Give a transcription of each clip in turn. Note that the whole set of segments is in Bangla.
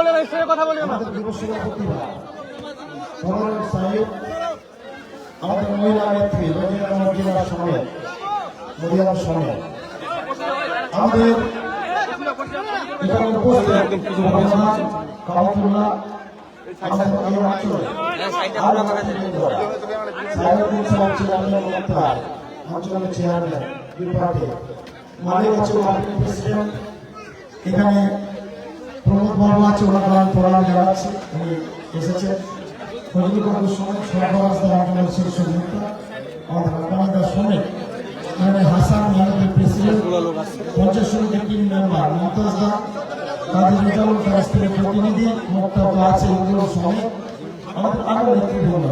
আমাদের যুব সভাপতি সাহেব, আমাদের মহিলা নেত্রী মদিনার সমেত আমাদের এখানে উপস্থিত কামাতুল্লাহ আমাদের এই অঞ্চলের চেয়ারম্যান প্রেসিডেন্ট, এখানে প্রমোদ বাবু আছে, ওনার প্রণাম জানাচ্ছি, উনি এসেছেন। হাসান প্রেসিডেন্ট, পঞ্চায়েত সমিতির 3 মেম্বার মমতাজ দা, তাদের নিজামুল কাস্তের প্রতিনিধি মুক্তাব আছে, এগুলো সমেত আমাদের আরো নেতৃবৃন্দ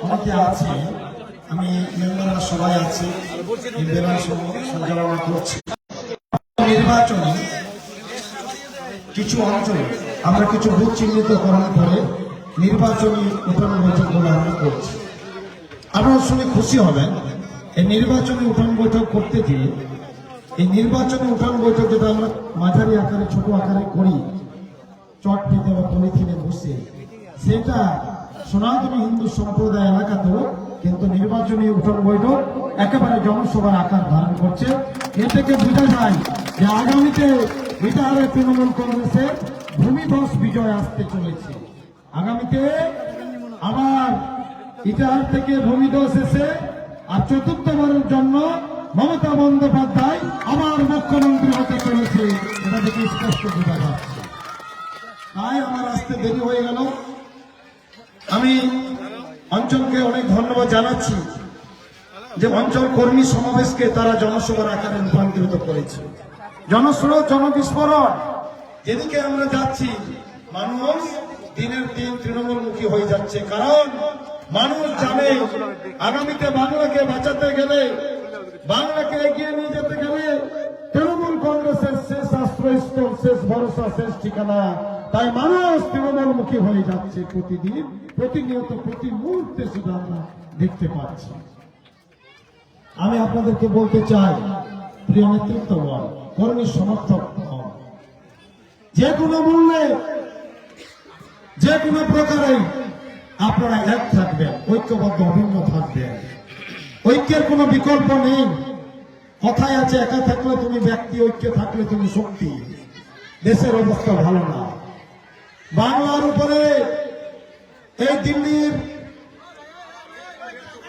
অনেকে আছে, আমি মেম্বাররা সবাই আছে, সঞ্চালনা করছি। নির্বাচনে কিছু অঞ্চলে আমরা কিছু বুথ চিহ্নিতকরণ করে নির্বাচনী উঠান বৈঠকগুলো আমরা করছি। আপনারা শুনে খুশি হবেন, এই নির্বাচনী উঠান বৈঠক করতে গিয়ে এই নির্বাচনী উঠান বৈঠক যেটা আমরা মাঝারি আকারে ছোট আকারে করি, চট পেতে বা পলিথিনে বসে, সেটা সনাতনী হিন্দু সম্প্রদায় এলাকাতেও কিন্তু নির্বাচনী উঠান বৈঠক একেবারে জনসভার আকার ধারণ করছে। এ থেকে বোঝা যায় যে আগামীতে বিহারের তৃণমূল কংগ্রেসের ভূমিধস বিজয় আসতে চলেছে। আগামীতে আবার ইতিহাস থেকে ভূমিধস এসে আর চতুর্থবারের জন্য মমতা বন্দ্যোপাধ্যায় আবার মুখ্যমন্ত্রী হতে চলেছে, এটা থেকে স্পষ্ট বোঝা যাচ্ছে। তাই আমার আসতে দেরি হয়ে গেল। আমি অঞ্চলকে অনেক ধন্যবাদ জানাচ্ছি যে অঞ্চল কর্মী সমাবেশকে তারা জনসভার আকারে রূপান্তরিত করেছে। জনস্রোত, জনবিস্ফোরণ, যেদিকে আমরা যাচ্ছি মানুষ দিনের দিন তৃণমূলমুখী হয়ে যাচ্ছে। কারণ মানুষ জানে আগামীতে বাংলাকে বাঁচাতে গেলে, বাংলাকে এগিয়ে নিয়ে যেতে গেলে তৃণমূল কংগ্রেসের শেষ আশ্রয়স্থল, শেষ ভরসা, শেষ ঠিকানা। তাই মানুষ তৃণমূলমুখী হয়ে যাচ্ছে প্রতিদিন, প্রতিনিয়ত, প্রতি মুহূর্তে সেটা আমরা দেখতে পাচ্ছি। আমি আপনাদেরকে বলতে চাই, প্রিয় নেতৃত্বগণ, কর্মী সমর্থক, যে কোনো মূল্যে, যে কোনো প্রকারে আপনারা এক থাকবেন, ঐক্যবদ্ধ, অভিন্ন থাকবেন। ঐক্যের কোনো বিকল্প নেই। কথায় আছে, একা থাকলে তুমি ব্যক্তি, ঐক্যে থাকলে তুমি শক্তি। দেশের অবস্থা ভালো না। বাংলার উপরে এই দিল্লির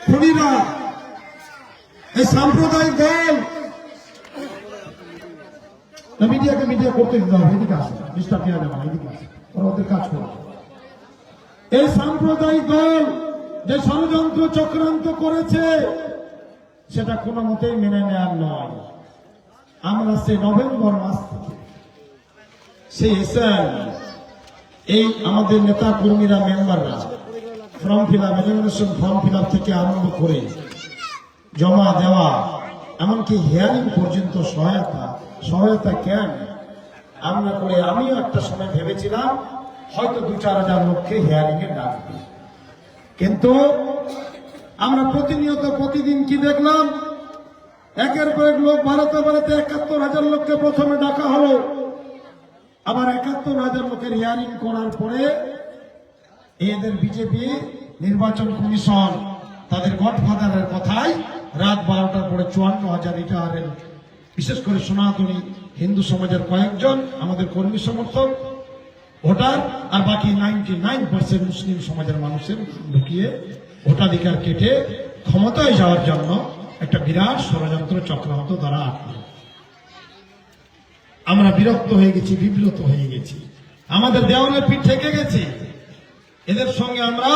খুনিরা, এই সাম্প্রদায়িক দল, মিডিয়াকে মিডিয়া করতে দিতে হবে, এদিকে আসে, ডিস্টার্ব দেওয়া যাবে না, এদিকে আসে, ওরা ওদের কাজ করবে। এই সাম্প্রদায়িক দল যে ষড়যন্ত্র চক্রান্ত করেছে সেটা কোনো মতেই মেনে নেওয়ার নয়। আমরা সেই নভেম্বর মাস থেকে সেই এই আমাদের নেতা কর্মীরা, মেম্বাররা form fill up, elimination form fill up থেকে আরম্ভ করে জমা দেওয়া, এমনকি হিয়ারিং পর্যন্ত সহায়তা ক্যাম্প আমরা করে, আমিও একটা সময় ভেবেছিলাম হয়তো 2-4 হাজার লোককে হিয়ারিং এ ডাকবে। কিন্তু আমরা প্রতিনিয়ত প্রতিদিন কি দেখলাম, একের পর এক লোক বাড়াতে 71,000 লোককে প্রথমে ডাকা হলো। আবার 71,000 লোকের হিয়ারিং করার পরে এদের বিজেপি নির্বাচন কমিশন তাদের গডফাদারের কথায় রাত 12টার পরে 54,000 রিটায়ারের, বিশেষ করে সনাতনী হিন্দু সমাজের কয়েকজন আমাদের কর্মী সমর্থক ভোটার, আর বাকি 99% মুসলিম সমাজের মানুষের ঢুকিয়ে ভোটাধিকার কেটে ক্ষমতায় যাওয়ার জন্য একটা বিরাট ষড়যন্ত্র চক্রান্ত দ্বারা আমরা বিরক্ত হয়ে গেছি, বিব্রত হয়ে গেছি। আমাদের দেওয়ালে পিঠ ঠেকে গেছে। এদের সঙ্গে আমরা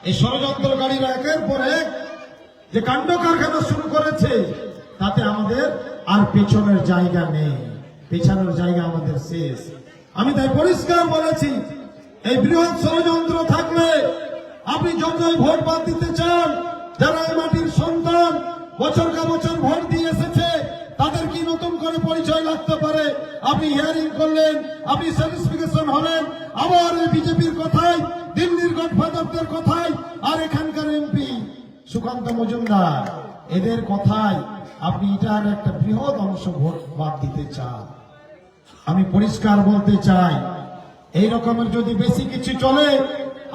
এই ষড়যন্ত্রকারীরা একের পর এক যে কাণ্ড কারখানা শুরু করেছে, তাতে আমাদের আর পেছনের জায়গা নেই, পেছানোর জায়গা আমাদের শেষ। আমি তাই পরিষ্কার বলেছি, এই বৃহৎ ষড়যন্ত্র থাকলে আপনি যতই ভোট বাদ দিতে চান, যারা এই মাটির সন্তান, বছর কা বছর ভোট দিয়ে এসেছে, তাদের কি নতুন করে পরিচয় লাগতে পারে? আপনি হিয়ারিং করলেন, আপনি স্যাটিসফিকেশন হলেন, আবার এই বিজেপির কথায়, দিল্লির গডফাদারদের কথায়, আর এখানকার এমপি সুকান্ত মজুমদার, এদের কথায় আপনি এটার একটা বৃহৎ অংশ ভোট বাদ দিতে চান। আমি পরিষ্কার বলতে চাই, এই রকমের যদি বেশি কিছু চলে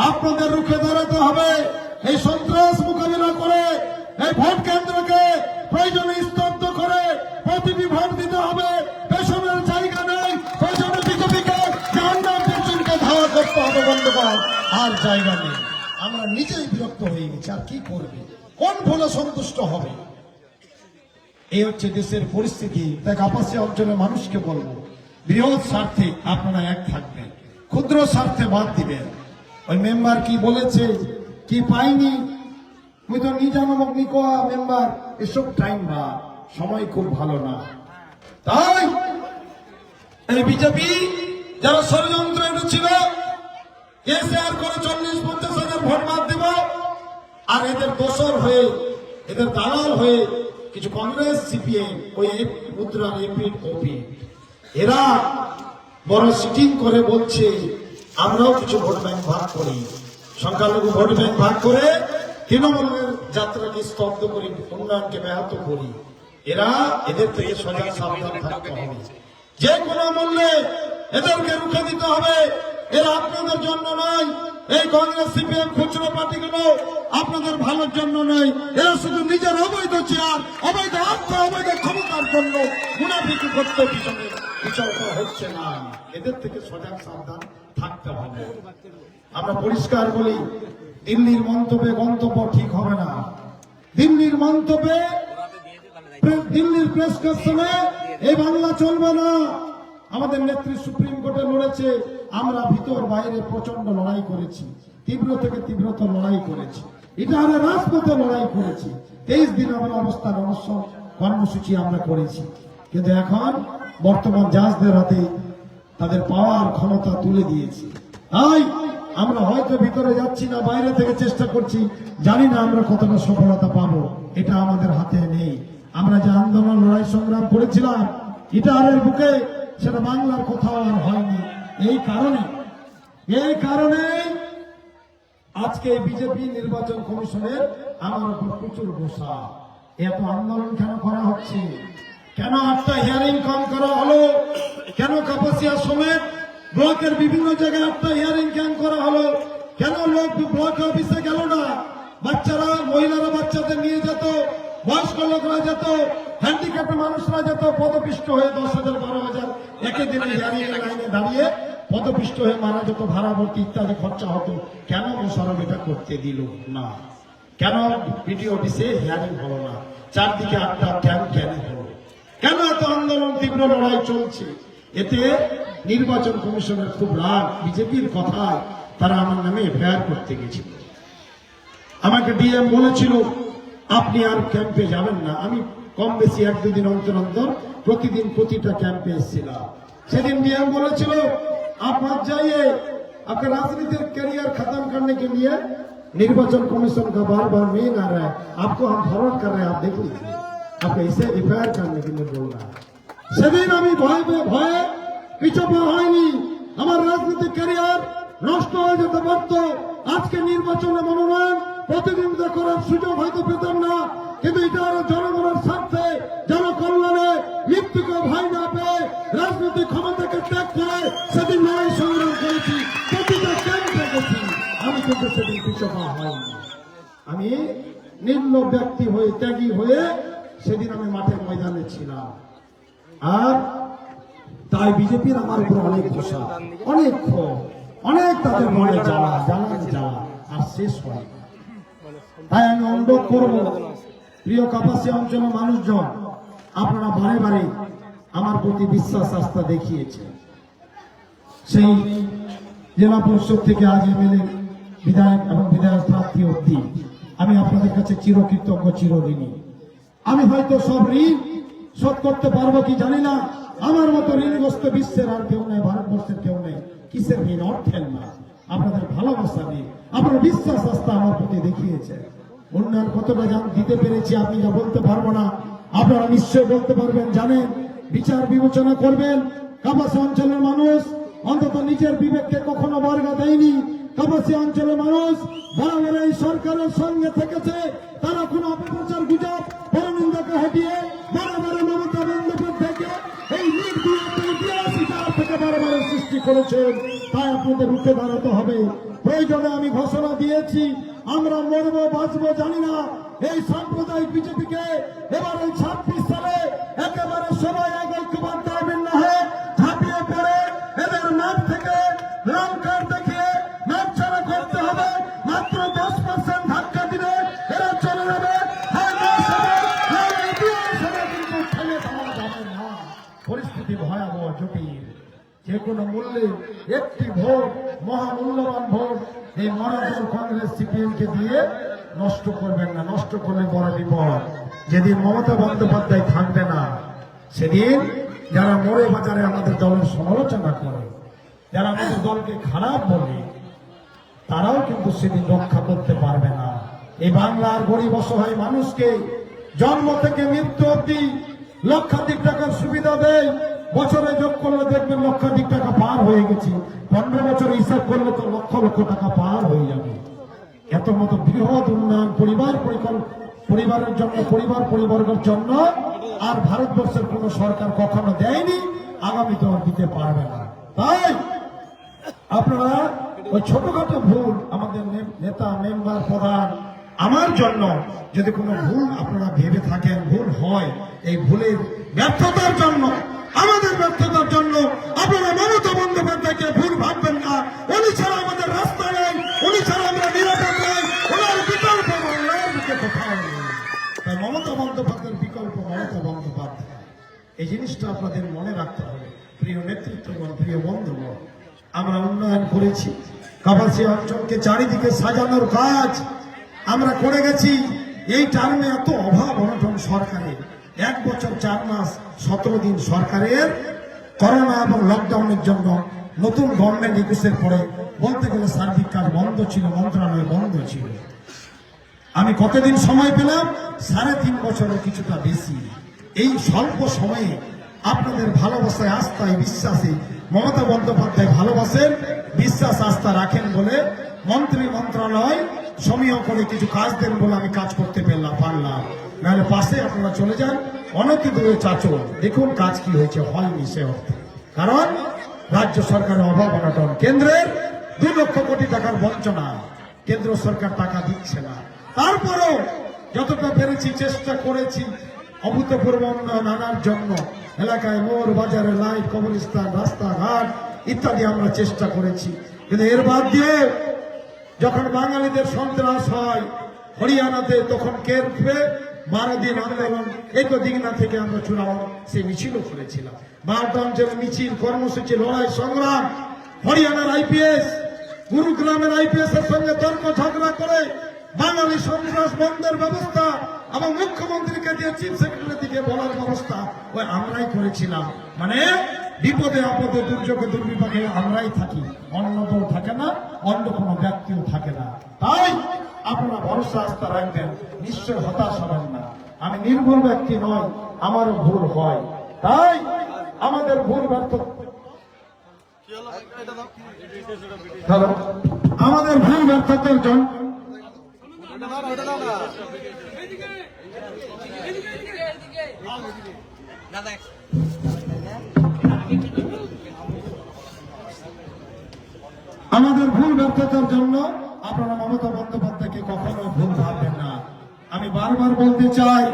আপনাদের রুখে দাঁড়াতে হবে। এই সন্ত্রাস মোকাবিলা করে এই ভোট কেন্দ্রকে প্রয়োজনে স্তব্ধ করে প্রতিটি ভোট দিতে হবে। পেছনের জায়গা নেই, পেছনে বিজেপিকে জাহান্নাম পর্যন্ত ধাওয়া করতে হবে বন্ধুগণ, আর জায়গা নেই। আমরা নিজেই বিরক্ত হয়ে গেছি, আর কি করবে, কোন ভুলে সন্তুষ্ট হবে? এই হচ্ছে দেশের পরিস্থিতি। তাই কাপাসিয়া অঞ্চলের মানুষকে বলবো, বৃহৎ স্বার্থে আপনারা এক থাকবেন, ক্ষুদ্র স্বার্থে বাদ দিবেন। ওই মেম্বার কি বলেছে, কি পাইনি, আমি তো নিজানমক নিকোয়া মেম্বার, এসব টাইম বা সময় খুব ভালো না। তাই এই বিজেপি যারা ষড়যন্ত্র ছিল, এসআর করে 40-50 হাজার ভোট বাদ দেব, আর এদের দোসর হয়ে, এদের দালাল হয়ে কিছু কংগ্রেস, সিপিএম, ওই মুদ্রার এপি ওপি, এরা বড় সিটিং করে বলছে আমরাও কিছু ভোট ব্যাংক ভাগ করি, সংখ্যালঘু ভোট ব্যাংক ভাগ করে তৃণমূলের যাত্রাকে স্তব্ধ করি, উন্নয়নকে ব্যাহত করি। এরা, এদের থেকে সজাগ সাবধান থাকতে হবে। যে কোনো মূল্যে এদেরকে রুখে দিতে হবে। এরা আপনাদের জন্য নয়, এই কংগ্রেস, সিপিএম, খুচরো পার্টিগুলো আপনাদের ভালোর জন্য নয়। এরা শুধু নিজের অবৈধ চেয়ার, অবৈধ অর্থ, অবৈধ ক্ষমতার জন্য মুনাফিকি করতে পিছনে বিচারটা হচ্ছে না। এদের থেকে সজাগ সাবধান থাকতে হবে। আমরা পরিষ্কার বলি, দিল্লির মন্তব্যে গন্তব্য ঠিক হবে না। দিল্লির মন্তব্যে, দিল্লির প্রেস কার্সনে এই বাংলা চলবে না। আমাদের নেত্রী সুপ্রিম কোর্টে লড়েছে, আমরা ভিতর বাইরে প্রচন্ড লড়াই করেছি, তীব্র থেকে তীব্রতর লড়াই করেছি, এটা আমরা রাজপথে লড়াই করেছি। 23 দিন আমরা অবস্থান অনশন কর্মসূচি আমরা করেছি। কিন্তু এখন বর্তমান জাজদের হাতে তাদের পাওয়ার ক্ষমতা তুলে দিয়েছি। তাই আমরা হয়তো ভিতরে যাচ্ছি না, বাইরে থেকে চেষ্টা করছি, জানি না আমরা কতটা সফলতা পাবো, এটা আমাদের হাতে নেই। আমরা যে আন্দোলন, লড়াই, সংগ্রাম করেছিলাম ইটাহারের বুকে, সেটা বাংলার কোথাও আর হয়নি। এই কারণে আজকে বিজেপি নির্বাচন কমিশনের আমার উপর প্রচুর গোসা। এত আন্দোলন কেন করা হচ্ছে? কেন 8টা হিয়ারিং কম করা হলো? কেন কাপাসিয়া সমেত ব্লকের বিভিন্ন জায়গায় 8টা হিয়ারিং কেন করা হলো? কেন লোক ব্লক অফিসে গেল না? বাচ্চারা, মহিলারা বাচ্চাদের নিয়ে যেত, বয়স্ক লোকরা যেত, হ্যান্ডিক্যাপ মানুষরা যেত, পদপিষ্ট হয়ে 10,000, 12,000 একই দিনে হিয়ারিং লাইনে দাঁড়িয়ে পদপিষ্ট হয়ে মারা যেত, ভাড়া ভর্তি ইত্যাদি খরচা হতো। কেন মোশারফ এটা করতে দিল না? কেন বিডিও অফিসে হিয়ারিং হলো না? চারদিকে 8টা কেন হলো? কেন এত আন্দোলন, তীব্র লড়াই চলছে? এতে নির্বাচন কমিশনের খুব রাগ। বিজেপির কথায় তারা আমার নামে এফআইআর করতে গেছিল। আমাকে ডিএম বলেছিল আপনি আর ক্যাম্পে যাবেন না। আমি কম বেশি 1-2 দিন অন্তর অন্তর প্রতিদিন প্রতিটা ক্যাম্পে এসেছিলাম। সেদিন ডিএম বলেছিল आप मत जाइए, आपका राजनीतिक करियर खत्म करने के लिए निर्वाचन कमीशन का बार बार मेल आ रहा है, आपको हम फॉरवर्ड कर रहे हैं, आप देख लीजिए, आपको इसे रिपेयर करने के लिए बोल रहा है। সেদিন আমি ভয়ে পিছপা হয়নি। আমার রাজনৈতিক ক্যারিয়ার নষ্ট হয়ে যেতে পারত। আজকে নির্বাচনে মনোনয়ন প্রতিদ্বন্দ্বিতা করার সুযোগ হয়তো পেতাম না, কিন্তু এটা জনগণের স্বার্থে, জনকল্যাণে, মৃত্যুকে ভয় না পেয়ে রাজনৈতিক ক্ষমতাকে ত্যাগ করে সেদিন লড়াই সংগ্রাম করেছি, প্রতিটা ক্যাম্পে গেছি। আমি কিন্তু সেদিন পিছপা হয়নি। আমি নির্লোভ ব্যক্তি হয়ে, ত্যাগী হয়ে সেদিন আমি মাঠের ময়দানে ছিলাম। আর তাই বিজেপির আমার উপর অনেক ঘোষা, অনেক ক্ষোভ, অনেক তাদের মনে জ্বালা, আর শেষ হয়। তাই আমি অনুরোধ করব, প্রিয় কাপাসিয়া অঞ্চলের মানুষজন, আপনারা বারে বারে আমার প্রতি বিশ্বাস, আস্থা দেখিয়েছেন। সেই জেলা পরিষদ থেকে আজ এমএলএ, বিধায়ক এবং বিধায়ক প্রার্থী অবধি আমি আপনাদের কাছে চিরকৃতজ্ঞ, চিরঋণী। আমি হয়তো সব ঋণ শোধ করতে পারবো কি জানি না। আমার মতো ঋণগ্রস্ত বিশ্বের আর কেউ নেই, ভারতবর্ষের কেউ নেই। কিসের ঋণ? অর্থের না, আপনাদের ভালোবাসা ঋণ, আপনার বিশ্বাস, আস্থা আমার প্রতি দেখিয়েছে। উন্নয়ন কতটা দিতে পেরেছি আপনি যা বলতে পারবো না, আপনারা নিশ্চয় বলতে পারবেন, জানেন। বিচার বিবেচনা করবেন। কাপাসিয়া অঞ্চলের মানুষ অন্তত নিজের বিবেককে কখনো বর্গা দেয়নি। কাপাসিয়া অঞ্চলের মানুষ বরাবর এই সরকারের সঙ্গে থেকেছে। তারা কোনো অপপ্রচার, গুজব, পরনিন্দাকে হটিয়ে বরাবর মমতা বন্দ্যোপাধ্যায়কে এই নির্দিষ্ট ইতিহাস থেকে বরাবর সৃষ্টি করেছেন, তাই আপনাদের উঠে দাঁড়াতে হবে। প্রয়োজনে আমি ঘোষণা দিয়েছি, আমরা মরবো বাঁচবো জানি না, এই সাম্প্রদায়িক বিজেপিকে এবার এই 26 সালে একেবারে সবাই এক ঐক্যবদ্ধ হবেন না হয়ে ঝাঁপিয়ে পড়ে এদের মাঠ থেকে রং কার্ড দেখিয়ে মাঠ ছাড়া করতে হবে। মাত্র 10% ধাক্কা দিলে এরা চলে যাবে। কিন্তু ঠেলে দেওয়া যাবে না, পরিস্থিতি ভয়াবহ জটিল। যে কোনো মূল্যে একটি ভোট, মহামূল্যবান ভোট এই মহাদল কংগ্রেস সিপিএম কে দিয়ে নষ্ট করবেন না, নষ্ট করলে বড় বিপদ। যেদিন মমতা বন্দ্যোপাধ্যায় থাকবে না, সেদিন যারা মোড়ে বাজারে আমাদের দলের সমালোচনা করে, যারা আমাদের দলকে খারাপ বলে, তারাও কিন্তু সেদিন রক্ষা করতে পারবে না। এই বাংলার গরিব অসহায় মানুষকে জন্ম থেকে মৃত্যু অব্দি লক্ষাধিক টাকার সুবিধা দেয়। বছরে যোগ করলে দেখবেন লক্ষাধিক টাকা পার হয়ে গেছে। 15 বছর হিসাব করলে তো লক্ষ লক্ষ টাকা পার হয়ে যাবে। এত মতো বৃহৎ উন্নয়ন পরিবারের জন্য, পরিবারের জন্য আর ভারতবর্ষের কোন সরকার কখনো দেয়নি, আগামী তো দিতে পারবে না। তাই আপনারা ওই ছোটখাটো ভুল, আমাদের নেতা মেম্বার প্রধান, আমার জন্য যদি কোনো ভুল আপনারা ভেবে থাকেন, ভুল হয়, এই ভুলের ব্যর্থতার জন্য, আমাদের ব্যর্থতার জন্য আপনারা মমতা বন্দ্যোপাধ্যায়কে ভুল ভাববেন না। উনি ছাড়া আমাদের রাস্তা নেই, উনি ছাড়া আমরা নিরাপদ নেই, ওনার বিকল্প বাংলার বুকে কোথাও নেই। তাই মমতা বন্দ্যোপাধ্যায়ের বিকল্প মমতা বন্দ্যোপাধ্যায়, এই জিনিসটা আপনাদের মনে রাখতে হবে। প্রিয় নেতৃত্বগণ, প্রিয় বন্ধুগণ, আমরা উন্নয়ন করেছি, কাপাসিয়া অঞ্চলকে চারিদিকে সাজানোর কাজ আমরা করে গেছি। এই টার্মে এত অভাব অনটন সরকারের, 1 বছর 4 মাস 17 দিন সরকারের করোনা এবং লকডাউনের জন্য নতুন গভর্নমেন্ট 21-এর পরে বলতে গেলে সার্বিক কাজ বন্ধ ছিল, মন্ত্রণালয় বন্ধ ছিল। আমি কতদিন সময় পেলাম? 3.5 বছরের কিছুটা বেশি। এই স্বল্প সময়ে আপনাদের ভালোবাসায়, আস্থায়, বিশ্বাসে মমতা বন্দ্যোপাধ্যায় ভালোবাসেন, বিশ্বাস আস্থা রাখেন বলে মন্ত্রণালয় সমীহ করে কিছু কাজ দেন বলে আমি কাজ করতে পারলাম। নাহলে পাশে আপনারা চলে যান, অনতি দূরে চাচল, দেখুন কাজ কি হয়েছে, হয়নি সে অর্থে। কারণ রাজ্য সরকারের অভাব অনটন, কেন্দ্রের 2 লক্ষ কোটি টাকার বঞ্চনা, কেন্দ্র সরকার টাকা দিচ্ছে না। তারপরেও যতটা পেরেছি চেষ্টা করেছি অভূতপূর্ব উন্নয়ন আনার জন্য। এলাকায় মোড়, বাজারে লাইট, কবরস্থান, রাস্তাঘাট ইত্যাদি আমরা চেষ্টা করেছি। কিন্তু এর বাদ দিয়ে যখন বাঙালিদের সন্ত্রাস হয় হরিয়ানাতে, তখন কেরফে 12 দিন আন্দোলন, এই তো দিঘনা থেকে আমরা চূড়াও সেই মিছিলও করেছিলাম। 12টা অঞ্চলের মিছিল, কর্মসূচি, লড়াই, সংগ্রাম। হরিয়ানার আইপিএস, গুরুগ্রামের আইপিএস এর সঙ্গে তর্ক ঝগড়া করে বাঙালি সন্ত্রাস বন্ধের ব্যবস্থা এবং মুখ্যমন্ত্রীকে দিয়ে চিফ সেক্রেটারি দিকে বলার ব্যবস্থা ওই আমরাই করেছিলাম। মানে বিপদে আপদে, দুর্যোগে দুর্বিপাকে আমরাই থাকি, অন্য দল থাকে না, অন্য কোনো ব্যক্তিও থাকে না। তাই আপনারা ভরসা আস্থা রাখবেন, নিশ্চয় হতাশ হবেন না। আমি নির্ভুল ব্যক্তি নয়, আমারও ভুল হয়। তাই আমাদের ভুল ব্যর্থতার জন্য আপনারা মমতা বন্দ্যোপাধ্যায়কে কখনো ভুল ভাববেন না। আমি বারবার বলতে চাই,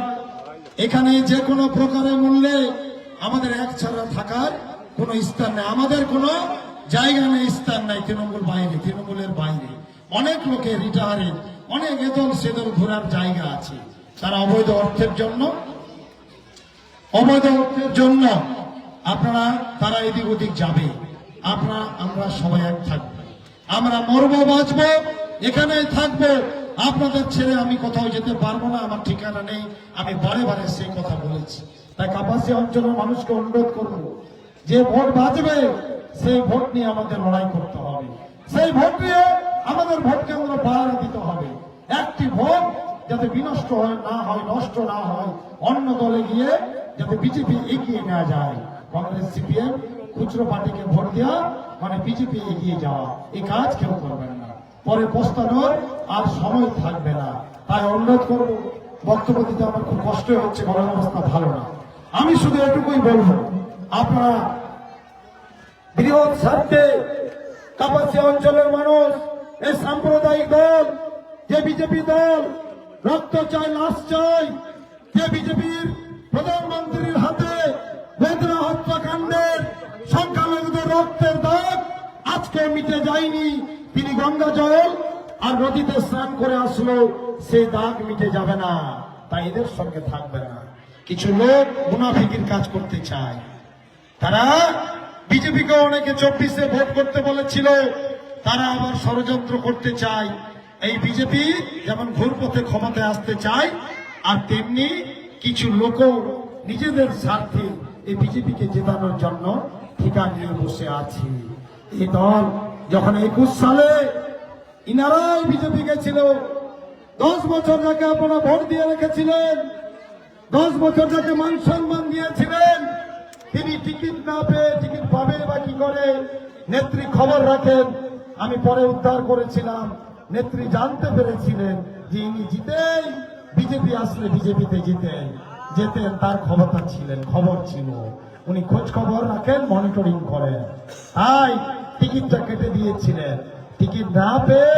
এখানে যে কোনো প্রকারের মূল্যে আমাদের এক ছাড়া থাকার কোনো স্থান নেই, আমাদের কোনো জায়গা নেই, স্থান নাই তৃণমূলের বাইরে। অনেক লোকের রিটায়ারে, অনেক এদল সেদল ঘোরার জায়গা আছে। তারা অবৈধ অর্থের জন্য তারা এদিক ওদিক যাবে। আমরা সবাই এক থাকবো, আমরা মরবো বাঁচবো, এখানেই থাকবো। আপনাদের ছেড়ে আমি কোথাও যেতে পারবো না, আমার ঠিকানা নেই। আমি বারে বারে সেই কথা বলেছি। তাই কাপাসিয়া অঞ্চলের মানুষকে অনুরোধ করবো, যে ভোট বাঁচবে সেই ভোট নিয়ে আমাদের লড়াই করতে হবে। সেই ভোট নিয়ে আমাদের ভোটকে আমরা পাহারা দিতে হবে। একটি ভোট যাতে বিনষ্ট না হয়, নষ্ট না হয়, অন্য দলে গিয়ে যাতে বিজেপি এগিয়ে নেওয়া যায়। কংগ্রেস, সিপিএম, খুচরো পার্টিকে ভোট দেওয়া মানে বিজেপি এগিয়ে যাওয়া, এই কাজ কেউ করবেন না। পরে পস্তানোর আর সময় থাকবে না। তাই অনুরোধ করবো, বক্তব্য দিতে আমার খুব কষ্ট হচ্ছে, গলার অবস্থা ভালো না। আমি শুধু এটুকুই বলবো, আপনারা বৃহৎ স্বার্থে কাপাসিয়া অঞ্চলের মানুষ এই সাম্প্রদায়িক দল, যে বিজেপি দল রক্ত চায়, লাশ চায়, যে বিজেপির প্রধানমন্ত্রীর হাতে বেদনা হত্যাকাণ্ডের সংখ্যালঘুদের রক্তের দাগ আজকে মিটে যায়নি। তিনি গঙ্গা জল আর নদীতে স্নান করে আসলো, সেই দাগ মিটে যাবে না, তাই এদের সঙ্গে থাকবে না। কিছু লোক মুনাফিকির কাজ করতে চায়, তারা বিজেপিকে অনেকে 24-এ ভোট করতে বলেছিল, তারা আবার ষড়যন্ত্র করতে চায়। এই বিজেপি যেমন ঘুরপথে ক্ষমতায় আসতে চায়, আর তেমনি কিছু লোক নিজেদের স্বার্থে এই বিজেপিকে জেতানোর জন্য ঠিকা নিয়ে বসে আছে। এই দল যখন 21 সালে ইনারাই বিজেপি গেছিল, 10 বছর যাকে আপনারা ভোট দিয়ে রেখেছিলেন, 10 বছর যাকে মান সম্মান দিয়েছিলেন, তিনি টিকিট না পেয়ে টিকিট পাবে বা কি করে? নেত্রী খবর রাখেন, আমি পরে উদ্ধার করেছিলাম, নেত্রী জানতে পেরেছিলেন যে ইনি জিতেই বিজেপি আসলে বিজেপিতে যেতেন, তার ক্ষমতা ছিলেন, খবর ছিল, উনি খোঁজ খবর রাখেন, মনিটরিং করেন, তাই টিকিটটা কেটে দিয়েছিলেন। টিকিট না পেয়ে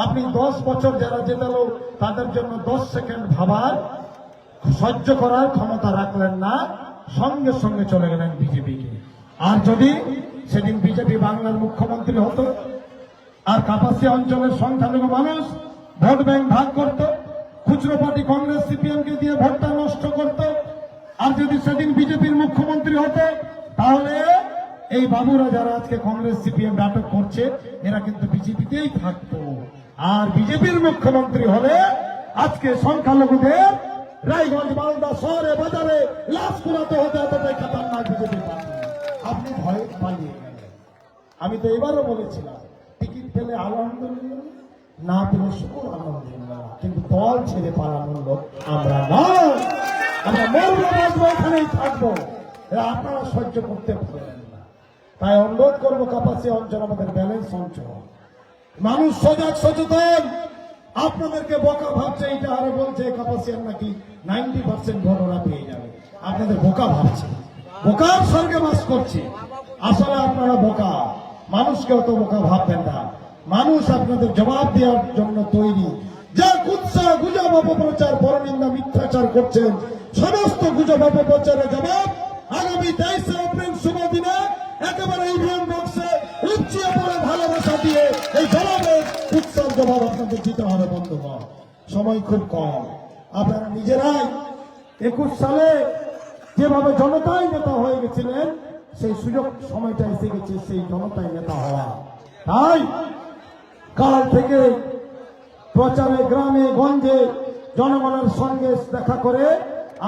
আপনি 10 বছর যারা জেতালো তাদের জন্য 10 সেকেন্ড ভাবার সহ্য করার ক্ষমতা রাখলেন না, সঙ্গে সঙ্গে চলে গেলেন বিজেপিকে। আর যদি সেদিন বিজেপি বাংলার মুখ্যমন্ত্রী হতো, আর কাপাসিয়া অঞ্চলের সংখ্যালঘু মানুষ ভোট ব্যাংক ভাগ করত, খুচরো পার্টি কংগ্রেস সিপিএমকে দিয়ে ভোটটা নষ্ট করত, আর যদি সেদিন বিজেপির মুখ্যমন্ত্রী হতো, তাহলে এই বাবুরা যারা আজকে কংগ্রেস সিপিএম নাটক করছে, এরা কিন্তু বিজেপিতেই থাকতো। আর বিজেপির মুখ্যমন্ত্রী হলে আজকে সংখ্যালঘুদের রায়গঞ্জ, মালদা শহরে বাজারে লাশ কুড়াতে হতে এতটাই খতরনাক বিজেপি পার্টি। আপনি ভয়ে পালিয়ে গেলেন। আমি তো এবারও বলেছিলাম, টিকিট পেলে আলহামদুলিল্লাহ, না পেলে শুকুর আলহামদুলিল্লাহ, কিন্তু দল ছেড়ে পালানোর লোক আমরা নয়। আমরা মরবো বাঁচবো, এখানেই থাকবো, এরা আপনারা সহ্য করতে পারেন না। তাই অনুরোধ করবো, কাপাসিয়া অঞ্চল আমাদের ব্যালেন্স অঞ্চল, মানুষ সজাগ সচেতন। আপনাদেরকে বোকা ভাবছে, এটা আরো বলছে কাপাসিয়ার নাকি 90% ভোট ওরা পেয়ে যাবে, আপনাদের বোকা ভাবছে, বোকার স্বর্গে বাস করছে। আসলে আপনারা বোকা, মানুষকে অত বোকা ভাববেন না। মানুষ আপনাদের জবাব দেওয়ার জন্য তৈরি। যা কুৎসা গুজব অপপ্রচার, পরনিন্দা, মিথ্যাচার করছেন, সমস্ত গুজব অপপ্রচারের জবাব আগামী 23 এপ্রিল শুভ দিনে একেবারে ইভিএম বক্সে লুচিয়ে পড়ে ভালোবাসা দিয়ে এই জবাবের উৎসব জবাব আপনাদের দিতে হবে বন্ধুগণ। সময় খুব কম, আপনারা নিজেরাই 21 সালে যেভাবে জনতাই নেতা হয়ে গেছিলেন, সেই সুযোগ সময়টা এসে গেছে সেই জনতাই নেতা হওয়া। তাই কাল থেকে প্রচারে গ্রামে গঞ্জে জনগণের সঙ্গে দেখা করে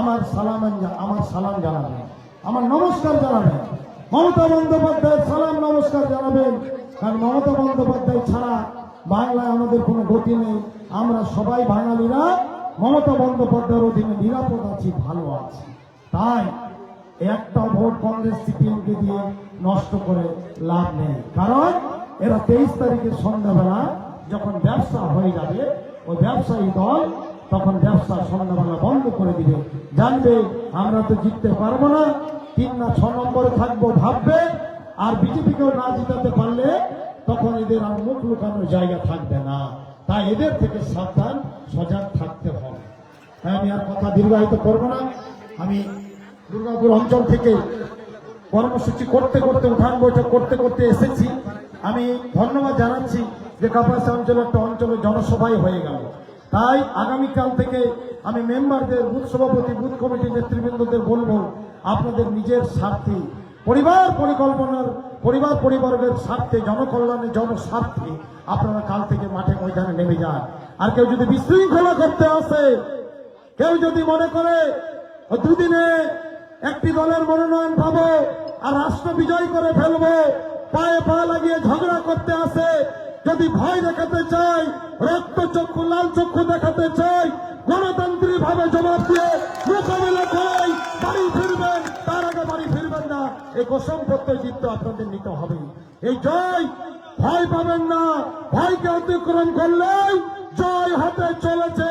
আমার সালাম জানাবেন, আমার নমস্কার জানাবেন। মমতা বন্দ্যোপাধ্যায়ের সালাম নমস্কার জানাবেন, কারণ মমতা বন্দ্যোপাধ্যায় ছাড়া বাংলায় আমাদের কোনো গতি নেই। আমরা সবাই বাঙালিরা মমতা বন্দ্যোপাধ্যায়ের অধীনে নিরাপদ আছি, ভালো আছি। তাই একটা ভোট কংগ্রেস সিপিএমকে দিয়ে নষ্ট করে লাভ নেই, কারণ এরা 23 তারিখের সন্ধ্যাবেলা যখন ব্যবসা হয়ে যাবে, ওই ব্যবসায়ী দল তখন ব্যবসা সন্ধ্যাবেলা বন্ধ করে দিবে, জানবে আমরা তো জিততে পারবো না, 3 না 6 নম্বরে থাকবো ভাববে। আর বিজেপিকেও না জিতাতে পারলে তখন এদের আর মুখ লুকানোর জায়গা থাকবে না। তাই এদের থেকে সাবধান, সজাগ থাকতে হবে। তাই আমি আর কথা দীর্ঘায়িত করবো না। আমি দুর্গাপুর অঞ্চল থেকে কর্মসূচি করতে করতে, উঠান বৈঠক করতে করতে এসেছি। আমি ধন্যবাদ জানাচ্ছি যে কাপাসিয়া অঞ্চলে একটা অঞ্চলে জনসভাই হয়ে গেল। তাই আগামীকাল থেকে আমি মেম্বারদের, বুথ সভাপতি, বুথ কমিটি নেতৃবৃন্দদের বলবো, আপনাদের নিজের স্বার্থে, পরিবার পরিকল্পনার, পরিবারের স্বার্থে, জনকল্যাণের জনস্বার্থে আপনারা কাল থেকে মাঠে ময়দানে নেমে যান। আর কেউ যদি বিশৃঙ্খলা করতে আসে, কেউ যদি মনে করে দুদিনে একটি দলের মনোনয়ন পাবো আর রাষ্ট্র বিজয় করে ফেলবো, পায়ে পা লাগিয়ে ঝগড়া করতে আসে, যদি ভয় দেখাতে চাই, রক্ত চক্ষু, লাল চক্ষু দেখাতে চাই, গণতান্ত্রিক ভাবে জবাব দিয়ে মোকাবিলা করেই বাড়ি ফিরবেন, তার আগে বাড়ি ফিরবেন না, এই কসম প্রত্যয়িত্ব আপনাদের নিতে হবে। এই জয়, ভয় পাবেন না, ভয়কে অতিক্রম করলেই জয় হাতে চলেছে।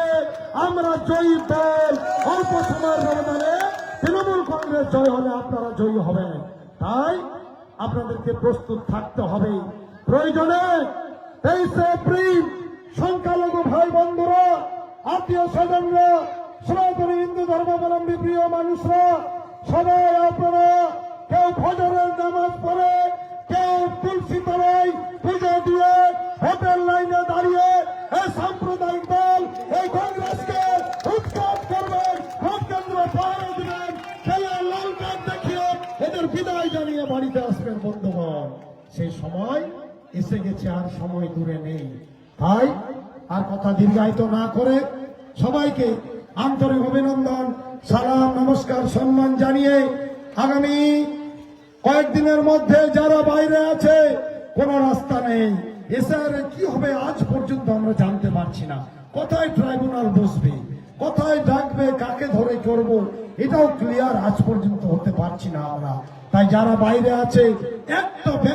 আমরা জয়ী দল, অল্প সময়ের ব্যবধানে তৃণমূল কংগ্রেস জয় হলে আপনারা জয়ী হবেন। তাই আপনাদেরকে প্রস্তুত থাকতে হবে। প্রয়োজনে 23 এপ্রিল সংখ্যালঘু ভাই বন্ধুরা, আত্মীয় স্বজনরা, সনাতনী হিন্দু ধর্মাবলম্বী প্রিয় মানুষরা, সবাই আপনারা কেউ ফজরের নামাজ পড়ে, কেউ তুলসী তলায় পুজো দিয়ে ভোটের লাইনে দাঁড়িয়ে এই সাম্প্রদায়িক দল এই কংগ্রেসকে উৎখাত করবেন, ভোট কেন্দ্র পাহারা দিবেন, খেলে লাল কার্ড দেখিয়ে এদের বিদায় জানিয়ে বাড়িতে আসবেন। বন্ধুগণ, সেই সময় এসে গেছে, আর সময় দূরে নেই। তাই আর কথা দীর্ঘায়িত না করে সবাইকে আন্তরিক অভিনন্দন, সালাম, নমস্কার, সম্মান জানিয়ে আগামী কয়েকদিনের মধ্যে যারা বাইরে আছে, কোন রাস্তা নেই, এসআর কি হবে আজ পর্যন্ত আমরা জানতে পারছি না। কোথায় ট্রাইব্যুনাল বসবে, কোথায় ডাকবে, কাকে ধরে করব, এটাও ক্লিয়ার আজ পর্যন্ত হতে পারছি না আমরা। তাই যারা বাইরে আছে একটা